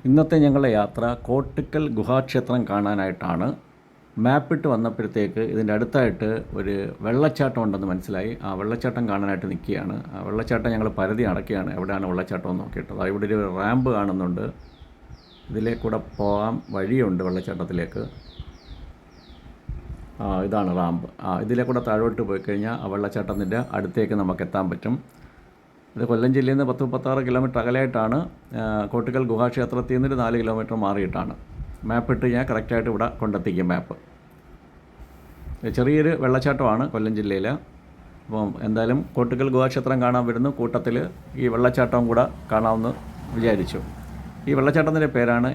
ഇന്നത്തെ ഞങ്ങളുടെ യാത്ര കോട്ടിക്കൽ ഗുഹാക്ഷേത്രം കാണാനായിട്ടാണ്. മാപ്പിട്ട് വന്നപ്പോഴത്തേക്ക് ഇതിൻ്റെ അടുത്തായിട്ട് ഒരു വെള്ളച്ചാട്ടം ഉണ്ടെന്ന് മനസ്സിലായി. ആ വെള്ളച്ചാട്ടം കാണാനായിട്ട് നിൽക്കുകയാണ്. ആ വെള്ളച്ചാട്ടം ഞങ്ങൾ പരതി നടക്കുകയാണ്, എവിടെയാണ് വെള്ളച്ചാട്ടം എന്ന് നോക്കിയിട്ട്. ഇവിടെ ഒരു റാമ്പ് കാണുന്നുണ്ട്, ഇതിലേക്കൂടെ പോകാൻ വഴിയുണ്ട് വെള്ളച്ചാട്ടത്തിലേക്ക്. ഇതാണ് റാമ്പ്. ഇതിലേക്കൂടെ താഴോട്ട് പോയി കഴിഞ്ഞാൽ ആ വെള്ളച്ചാട്ടത്തിൻ്റെ അടുത്തേക്ക് നമുക്ക് എത്താൻ പറ്റും. ഇത് കൊല്ലം ജില്ലയിൽ നിന്ന് 10-36 കിലോമീറ്റർ അകലെയായിട്ടാണ്. കോട്ടിക്കൽ ഗുഹാക്ഷേത്രത്തിൽ നിന്നൊരു 4 കിലോമീറ്റർ മാറിയിട്ടാണ്. മാപ്പിട്ട് ഞാൻ കറക്റ്റായിട്ട് ഇവിടെ കൊണ്ടെത്തിക്കും മാപ്പ്. ചെറിയൊരു വെള്ളച്ചാട്ടമാണ് കൊല്ലം ജില്ലയിൽ. അപ്പം എന്തായാലും കോട്ടിക്കൽ ഗുഹാക്ഷേത്രം കാണാൻ വരുന്ന കൂട്ടത്തിൽ ഈ വെള്ളച്ചാട്ടവും കൂടെ കാണാമെന്ന് വിചാരിച്ചു. ഈ വെള്ളച്ചാട്ടത്തിൻ്റെ പേരാണ്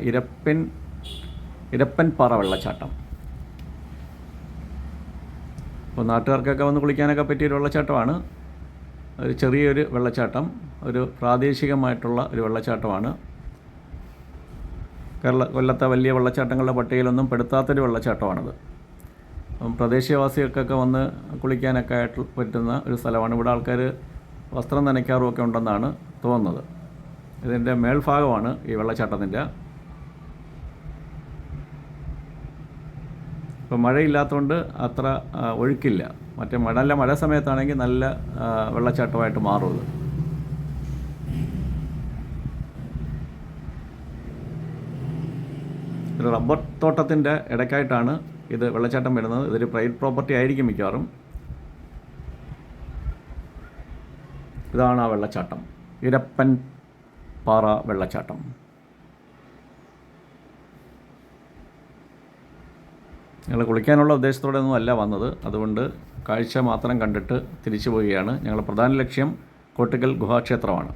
ഇരപ്പൻപാറ വെള്ളച്ചാട്ടം. അപ്പോൾ നാട്ടുകാർക്കൊക്കെ വന്ന് കുളിക്കാനൊക്കെ പറ്റിയൊരു വെള്ളച്ചാട്ടമാണ്. ഒരു ചെറിയൊരു വെള്ളച്ചാട്ടം, ഒരു പ്രാദേശികമായിട്ടുള്ള ഒരു വെള്ളച്ചാട്ടമാണ്. കൊല്ലത്തെ വലിയ വെള്ളച്ചാട്ടങ്ങളുടെ പട്ടികയിലൊന്നും പെടുത്താത്തൊരു വെള്ളച്ചാട്ടമാണിത്. പ്രദേശവാസികൾക്കൊക്കെ വന്ന് കുളിക്കാനൊക്കെ ആയിട്ട് പറ്റുന്ന ഒരു സ്ഥലമാണ്. ഇവിടെ ആൾക്കാർ വസ്ത്രം നനയ്ക്കാറുമൊക്കെ ഉണ്ടെന്നാണ് തോന്നുന്നത്. ഇതിൻ്റെ മേൽഭാഗമാണ് ഈ വെള്ളച്ചാട്ടത്തിൻ്റെ. ഇപ്പോൾ മഴയില്ലാത്തതുകൊണ്ട് അത്ര ഒഴുക്കില്ല. മറ്റേ നല്ല മഴ സമയത്താണെങ്കിൽ നല്ല വെള്ളച്ചാട്ടമായിട്ട് മാറും ഇത്. ഒരു റബ്ബർ തോട്ടത്തിൻ്റെ ഇടയ്ക്കായിട്ടാണ് ഇത് വെള്ളച്ചാട്ടം വരുന്നത്. ഇതൊരു പ്രൈവറ്റ് പ്രോപ്പർട്ടി ആയിരിക്കും മിക്കവാറും. ഇതാണ് ആ വെള്ളച്ചാട്ടം, ഇരപ്പൻപാറ വെള്ളച്ചാട്ടം. ഞങ്ങൾ കുളിക്കാനുള്ള ഉദ്ദേശത്തോടെ ഒന്നും അല്ല വന്നത്, അതുകൊണ്ട് കാഴ്ച മാത്രം കണ്ടിട്ട് തിരിച്ചു പോവുകയാണ്. ഞങ്ങളുടെ പ്രധാന ലക്ഷ്യം കോട്ടിക്കൽ ഗുഹാക്ഷേത്രമാണ്.